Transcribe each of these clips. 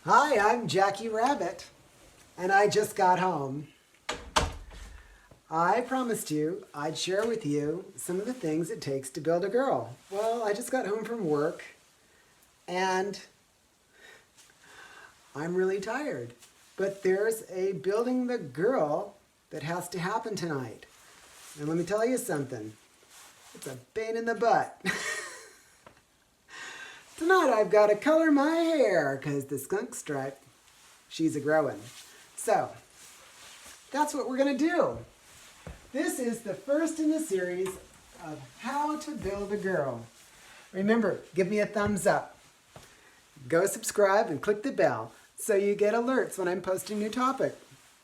Hi, I'm Jackie Rabbit, and I just got home. I promised you I'd share with you some of the things it takes to build a girl. Well, I just got home from work, and I'm really tired. But there's a building the girl that has to happen tonight. And let me tell you something. It's a pain in the butt. Tonight I've got to color my hair because the skunk stripe, she's a-growing. So, that's what we're going to do. This is the first in the series of how to build a girl. Remember, give me a thumbs up. Go subscribe and click the bell so you get alerts when I'm posting new topic.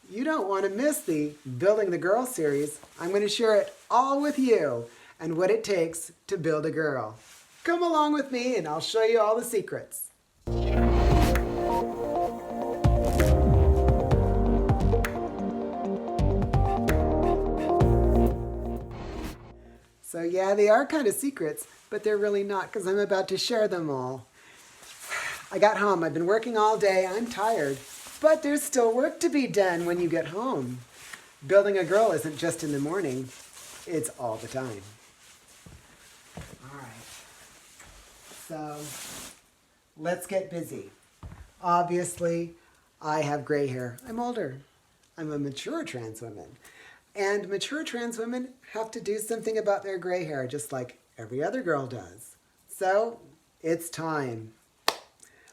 You don't want to miss the Building the Girl series. I'm going to share it all with you and what it takes to build a girl. Come along with me and I'll show you all the secrets. So yeah, they are kind of secrets, but they're really not because I'm about to share them all. I got home. I've been working all day. I'm tired, but there's still work to be done when you get home. Building a girl isn't just in the morning. It's all the time. All right. So let's get busy. Obviously, I have gray hair. I'm older. I'm a mature trans woman. And mature trans women have to do something about their gray hair, just like every other girl does. So, it's time.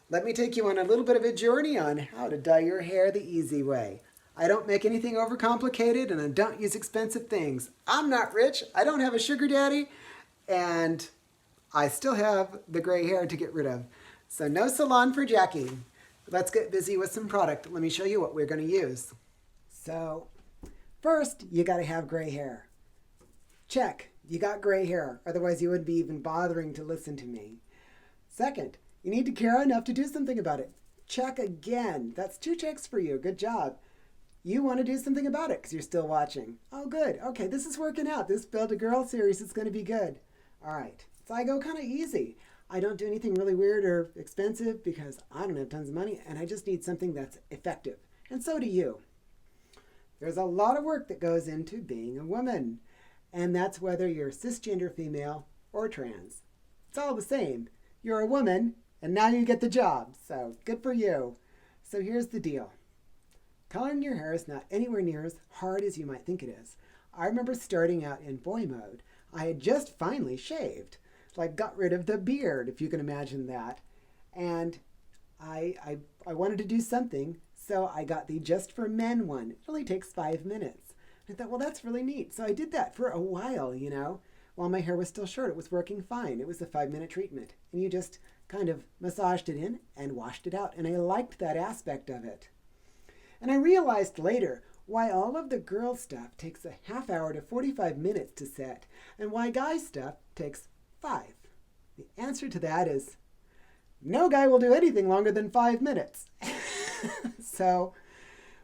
Let me take you on a little bit of a journey on how to dye your hair the easy way. I don't make anything overcomplicated and I don't use expensive things. I'm not rich, I don't have a sugar daddy, and I still have the gray hair to get rid of. So no salon for Jackie. Let's get busy with some product. Let me show you what we're going to use. So, first, you got to have gray hair. Check, you got gray hair, otherwise you wouldn't be even bothering to listen to me. Second, you need to care enough to do something about it. Check again. That's 2 checks for you. Good job. You want to do something about it because you're still watching. Oh, good. Okay, this is working out. This Build a Girl series is going to be good. All right, so I go kind of easy. I don't do anything really weird or expensive because I don't have tons of money and I just need something that's effective. And so do you. There's a lot of work that goes into being a woman, and that's whether you're cisgender female or trans. It's all the same. You're a woman, and now you get the job, so good for you. So here's the deal. Coloring your hair is not anywhere near as hard as you might think it is. I remember starting out in boy mode. I had just finally shaved, like got rid of the beard, if you can imagine that. And I wanted to do something, so I got the Just for Men one. It only takes 5 minutes. I thought, well, that's really neat. So I did that for a while, while my hair was still short. It was working fine. It was a 5-minute treatment. And you just kind of massaged it in and washed it out. And I liked that aspect of it. And I realized later why all of the girl stuff takes a half hour to 45 minutes to set and why guy stuff takes 5. The answer to that is no guy will do anything longer than 5 minutes. So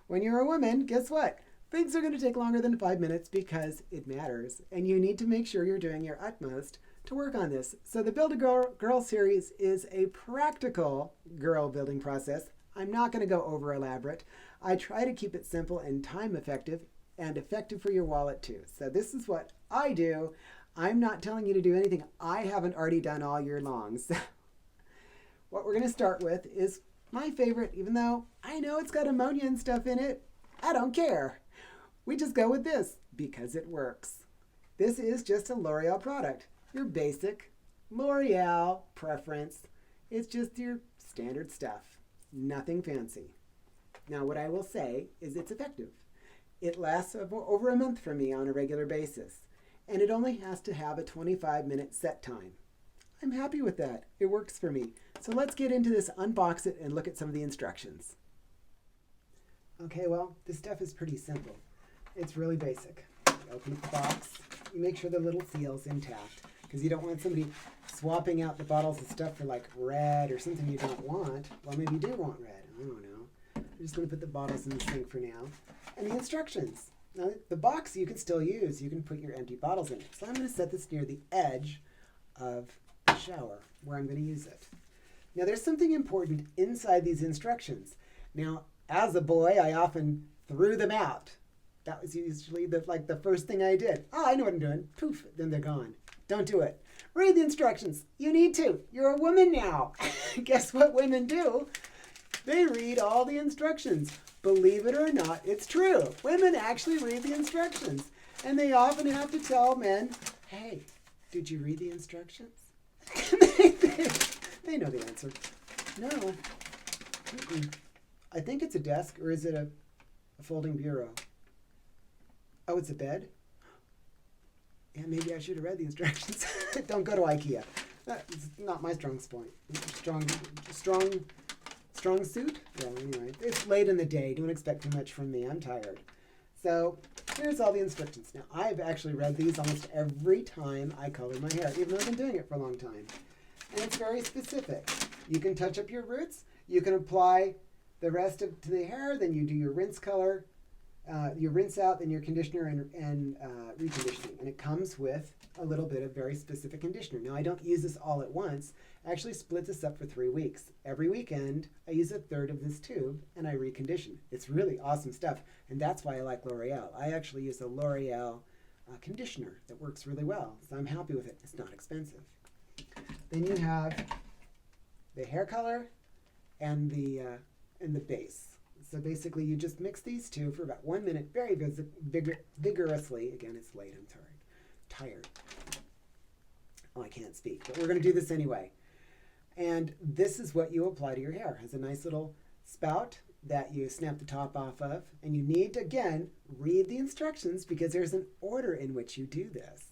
when you're a woman, guess what? Things are going to take longer than 5 minutes because it matters. And you need to make sure you're doing your utmost to work on this. So the Build a Girl series is a practical girl building process. I'm not going to go over elaborate. I try to keep it simple and time effective and effective for your wallet too. So this is what I do. I'm not telling you to do anything I haven't already done all year long. So what we're going to start with is my favorite, even though I know it's got ammonia and stuff in it. I don't care. We just go with this because it works. This is just a L'Oreal product. Your basic L'Oreal preference. It's just your standard stuff. Nothing fancy. Now what I will say is it's effective. It lasts over a month for me on a regular basis. And it only has to have a 25-minute set time. I'm happy with that. It works for me. So let's get into this, unbox it, and look at some of the instructions. Okay, well, this stuff is pretty simple. It's really basic. You open up the box. You make sure the little seal's intact because you don't want somebody swapping out the bottles of stuff for like red or something you don't want. Well, maybe you do want red. I don't know. I'm just going to put the bottles in the sink for now. And the instructions. Now, the box you can still use. You can put your empty bottles in it. So I'm going to set this near the edge of the shower where I'm going to use it. Now there's something important inside these instructions. Now, as a boy, I often threw them out. That was usually the first thing I did. Oh, I know what I'm doing. Poof, then they're gone. Don't do it. Read the instructions. You need to. You're a woman now. Guess what women do? They read all the instructions. Believe it or not, it's true. Women actually read the instructions. And they often have to tell men, hey, did you read the instructions? They know the answer. No. Mm-mm. I think it's a desk, or is it a folding bureau? Oh, it's a bed? Yeah, maybe I should have read the instructions. Don't go to IKEA. That's not my strong point. Strong suit? Well, anyway, it's late in the day. Don't expect too much from me. I'm tired. So here's all the instructions. Now, I've actually read these almost every time I color my hair, even though I've been doing it for a long time. And it's very specific. You can touch up your roots. You can apply the rest to the hair. Then you do your rinse color, your rinse out, then your conditioner and reconditioning. And it comes with a little bit of very specific conditioner. Now, I don't use this all at once. I actually split this up for 3 weeks. Every weekend, I use a third of this tube and I recondition. It's really awesome stuff. And that's why I like L'Oreal. I actually use a L'Oreal conditioner that works really well. So I'm happy with it. It's not expensive. Then you have the hair color and the base. So basically, you just mix these two for about 1 minute, very vigorously. Again, it's late. I'm tired. Oh, I can't speak, but we're going to do this anyway. And this is what you apply to your hair. It has a nice little spout that you snap the top off of. And you need to, again, read the instructions because there's an order in which you do this.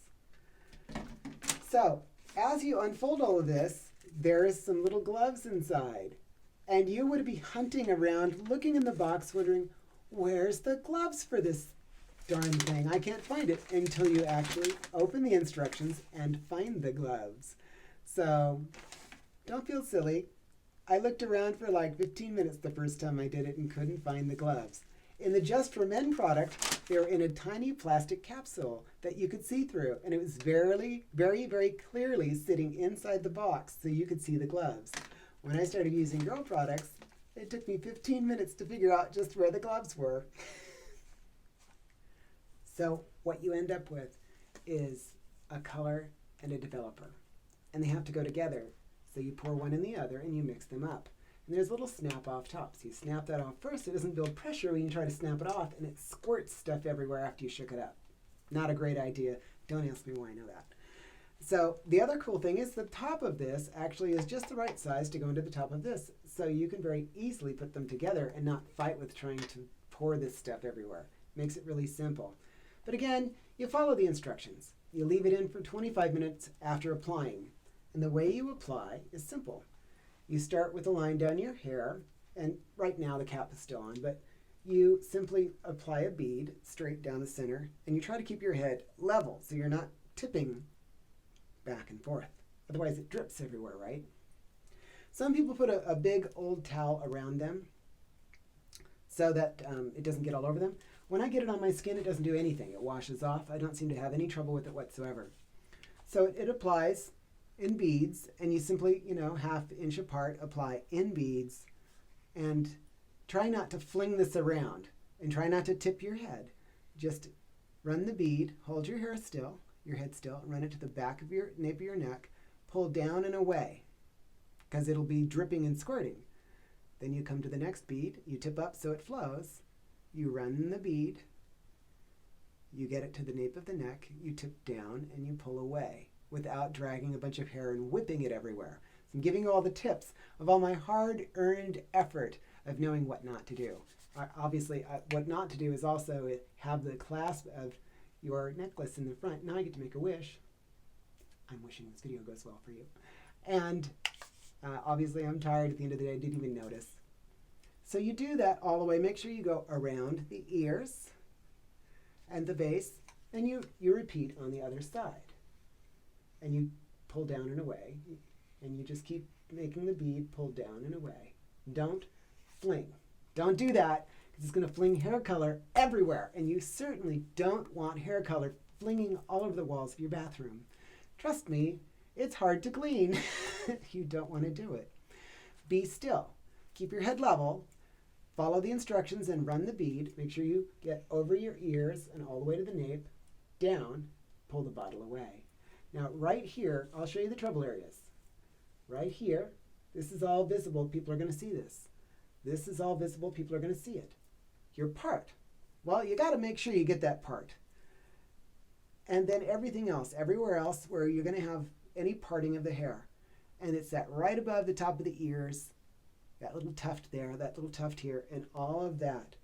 So, as you unfold all of this, there's some little gloves inside. And you would be hunting around, looking in the box, wondering, where's the gloves for this darn thing? I can't find it until you actually open the instructions and find the gloves. So, don't feel silly. I looked around for like 15 minutes the first time I did it and couldn't find the gloves. In the Just for Men product, they were in a tiny plastic capsule that you could see through. And it was very, very, very clearly sitting inside the box so you could see the gloves. When I started using girl products, it took me 15 minutes to figure out just where the gloves were. So what you end up with is a color and a developer. And they have to go together. So you pour one in the other and you mix them up. And there's little snap-off tops. You snap that off first. It doesn't build pressure when you try to snap it off, and it squirts stuff everywhere after you shook it up. Not a great idea. Don't ask me why I know that. So the other cool thing is the top of this actually is just the right size to go into the top of this. So you can very easily put them together and not fight with trying to pour this stuff everywhere. Makes it really simple. But again, you follow the instructions. You leave it in for 25 minutes after applying. And the way you apply is simple. You start with a line down your hair, and right now the cap is still on, but you simply apply a bead straight down the center, and you try to keep your head level so you're not tipping back and forth. Otherwise it drips everywhere, right? Some people put a big old towel around them so that it doesn't get all over them. When I get it on my skin, it doesn't do anything. It washes off. I don't seem to have any trouble with it whatsoever. So it applies in beads, and you simply, ½ inch apart, apply in beads, and try not to fling this around, and try not to tip your head. Just run the bead, hold your hair still, your head still, and run it to the back of your nape of your neck, pull down and away, because it'll be dripping and squirting. Then you come to the next bead, you tip up so it flows, you run the bead, you get it to the nape of the neck, you tip down, and you pull away, without dragging a bunch of hair and whipping it everywhere. So I'm giving you all the tips of all my hard-earned effort of knowing what not to do. Obviously, what not to do is also have the clasp of your necklace in the front. Now I get to make a wish. I'm wishing this video goes well for you. And obviously, I'm tired at the end of the day. I didn't even notice. So you do that all the way. Make sure you go around the ears and the base, and you repeat on the other side. And you pull down and away, and you just keep making the bead pull down and away. Don't fling. Don't do that, because it's going to fling hair color everywhere, and you certainly don't want hair color flinging all over the walls of your bathroom. Trust me, it's hard to clean. You don't want to do it. Be still. Keep your head level. Follow the instructions and run the bead. Make sure you get over your ears and all the way to the nape. Down, pull the bottle away. Now right here, I'll show you the trouble areas. Right here, this is all visible. People are going to see this. This is all visible. People are going to see it. Your part. Well, you got to make sure you get that part. And then everything else, everywhere else where you're going to have any parting of the hair. And it's that right above the top of the ears, that little tuft there, that little tuft here, and all of that.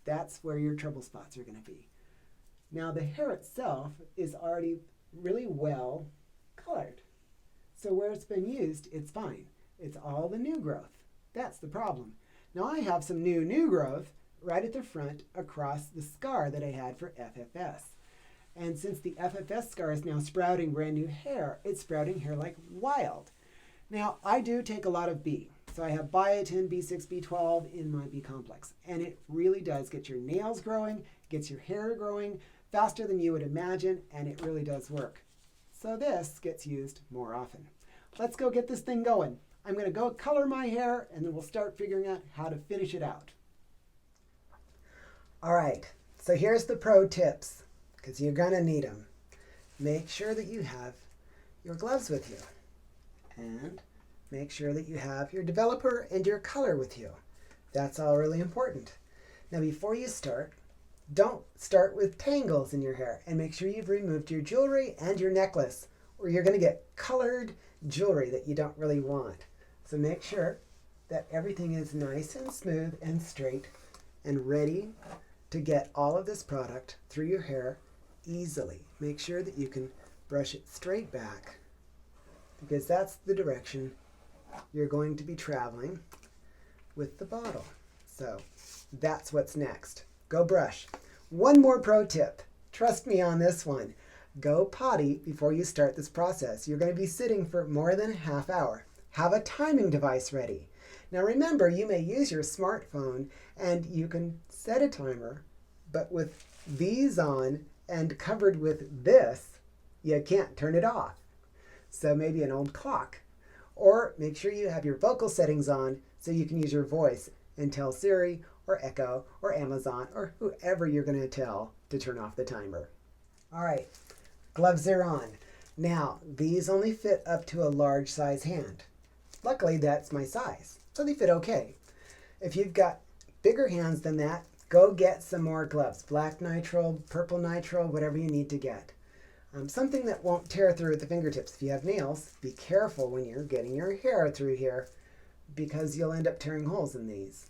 That's where your trouble spots are going to be. Now the hair itself is already really well colored. So where it's been used, it's fine. It's all the new growth. That's the problem. Now I have some new growth right at the front across the scar that I had for FFS. And since the FFS scar is now sprouting brand new hair, it's sprouting hair like wild. Now I do take a lot of B. So I have biotin, B6, B12 in my B complex. And it really does get your nails growing, gets your hair growing faster than you would imagine, and it really does work. So this gets used more often. Let's go get this thing going. I'm going to go color my hair, and then we'll start figuring out how to finish it out. All right, so here's the pro tips, because you're going to need them. Make sure that you have your gloves with you. And make sure that you have your developer and your color with you. That's all really important. Now before you start, don't start with tangles in your hair, and make sure you've removed your jewelry and your necklace, or you're going to get colored jewelry that you don't really want. So make sure that everything is nice and smooth and straight and ready to get all of this product through your hair easily. Make sure that you can brush it straight back, because that's the direction you're going to be traveling with the bottle. So that's what's next. Go brush. One more pro tip. Trust me on this one. Go potty before you start this process. You're going to be sitting for more than a half hour. Have a timing device ready. Now remember, you may use your smartphone and you can set a timer, but with these on and covered with this, you can't turn it off. So maybe an old clock. Or make sure you have your vocal settings on so you can use your voice and tell Siri or Echo or Amazon or whoever you're going to tell to turn off the timer. All right, gloves are on. Now, these only fit up to a large size hand. Luckily, that's my size, so they fit okay. If you've got bigger hands than that, go get some more gloves. Black nitrile, purple nitrile, whatever you need to get. Something that won't tear through at the fingertips. If you have nails, be careful when you're getting your hair through here, because you'll end up tearing holes in these.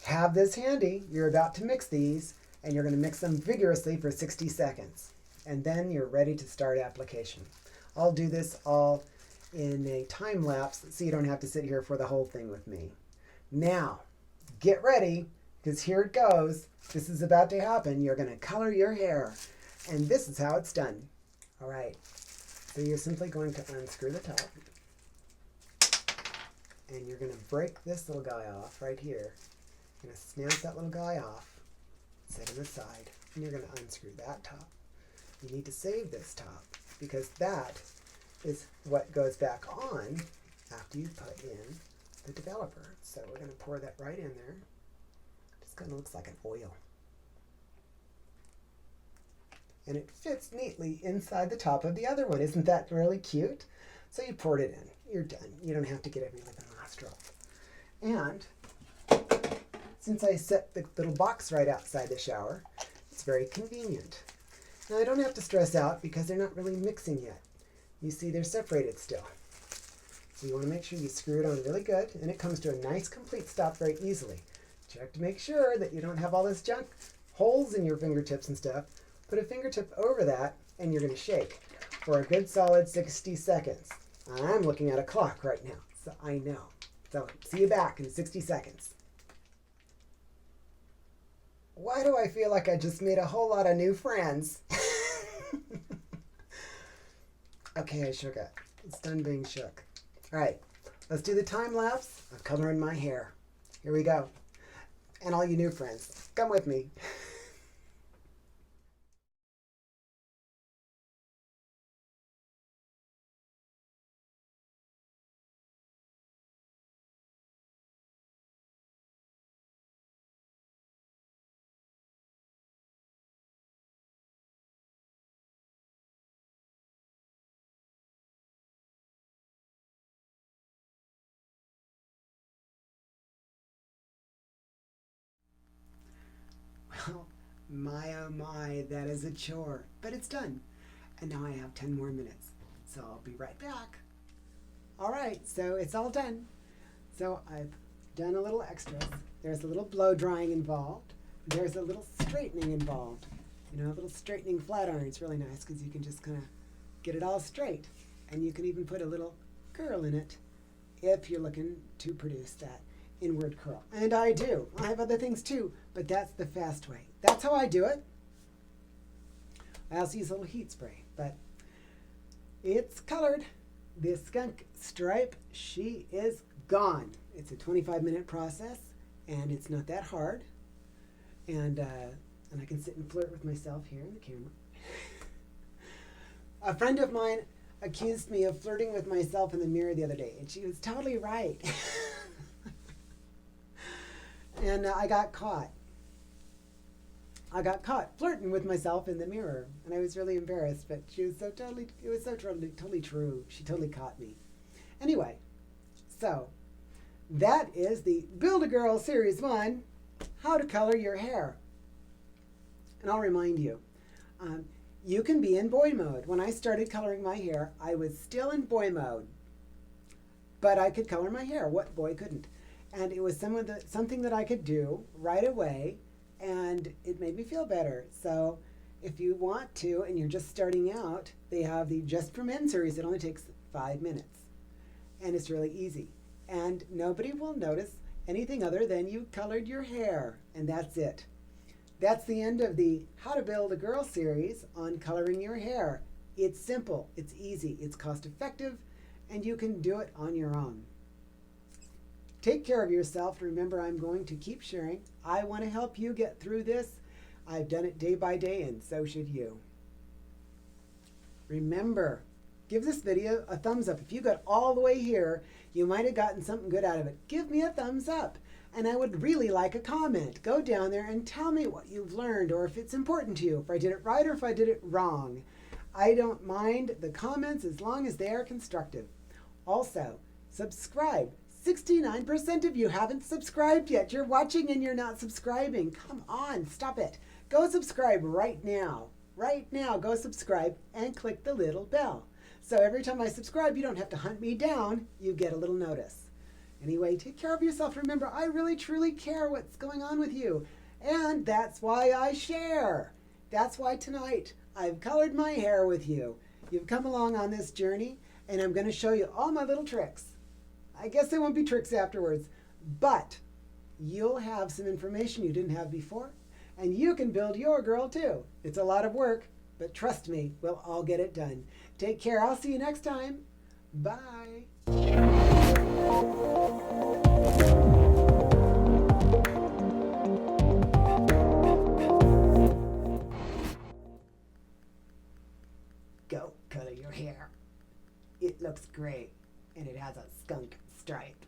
Have this handy. You're about to mix these, and you're going to mix them vigorously for 60 seconds. And then you're ready to start application. I'll do this all in a time lapse so you don't have to sit here for the whole thing with me. Now, get ready, because here it goes. This is about to happen. You're going to color your hair. And this is how it's done. All right, so you're simply going to unscrew the top. And you're going to break this little guy off right here. You're going to snap that little guy off, set him aside, and you're going to unscrew that top. You need to save this top, because that is what goes back on after you put in the developer. So we're going to pour that right in there. Just kind of looks like an oil. And it fits neatly inside the top of the other one. Isn't that really cute? So you poured it in. You're done. You don't have to get every lip and nostril. And since I set the little box right outside the shower, it's very convenient. Now I don't have to stress out because they're not really mixing yet. You see they're separated still. So you want to make sure you screw it on really good, and it comes to a nice complete stop very easily. Check to make sure that you don't have all this junk, holes in your fingertips and stuff. Put a fingertip over that, and you're going to shake for a good solid 60 seconds. I'm looking at a clock right now, so I know. So see you back in 60 seconds. Why do I feel like I just made a whole lot of new friends? Okay, I shook it. It's done being shook. All right, let's do the time lapse of coloring my hair. Here we go. And all you new friends, come with me. Oh my, that is a chore. But it's done. And now I have 10 more minutes. So I'll be right back. All right, so it's all done. So I've done a little extras. There's a little blow drying involved. There's a little straightening involved. You know, a little straightening flat iron is really nice because you can just kind of get it all straight. And you can even put a little curl in it if you're looking to produce that inward curl. And I do. I have other things too, but that's the fast way. That's how I do it. I also use a little heat spray, but it's colored. This skunk stripe, she is gone. It's a 25-minute process, and it's not that hard. And I can sit and flirt with myself here in the camera. A friend of mine accused me of flirting with myself in the mirror the other day, and she was totally right. And I got caught. I got caught flirting with myself in the mirror, and I was really embarrassed, but it was totally true. She totally caught me. Anyway, so that is the Build-A-Girl Series 1, How to Color Your Hair. And I'll remind you, you can be in boy mode. When I started coloring my hair, I was still in boy mode, but I could color my hair. What boy couldn't? And it was something that I could do right away, and it made me feel better. So if you want to, and you're just starting out, they have the Just for Men series. It only takes 5 minutes, and it's really easy. And nobody will notice anything other than you colored your hair, and that's it. That's the end of the How to Build a Girl series on coloring your hair. It's simple, it's easy, it's cost effective, and you can do it on your own. Take care of yourself. Remember, I'm going to keep sharing. I want to help you get through this. I've done it day by day, and so should you. Remember, give this video a thumbs up. If you got all the way here, you might have gotten something good out of it. Give me a thumbs up. And I would really like a comment. Go down there and tell me what you've learned, or if it's important to you, if I did it right or if I did it wrong. I don't mind the comments as long as they are constructive. Also, subscribe. 69% of you haven't subscribed yet. You're watching and you're not subscribing. Come on, stop it. Go subscribe right now. Right now, go subscribe and click the little bell. So every time I subscribe, you don't have to hunt me down. You get a little notice. Anyway, take care of yourself. Remember, I really, truly care what's going on with you. And that's why I share. That's why tonight I've colored my hair with you. You've come along on this journey, and I'm going to show you all my little tricks. I guess they won't be tricks afterwards, but you'll have some information you didn't have before, and you can build your girl too. It's a lot of work, but trust me, we'll all get it done. Take care. I'll see you next time. Bye. Go color your hair. It looks great, and it has a skunk stripe.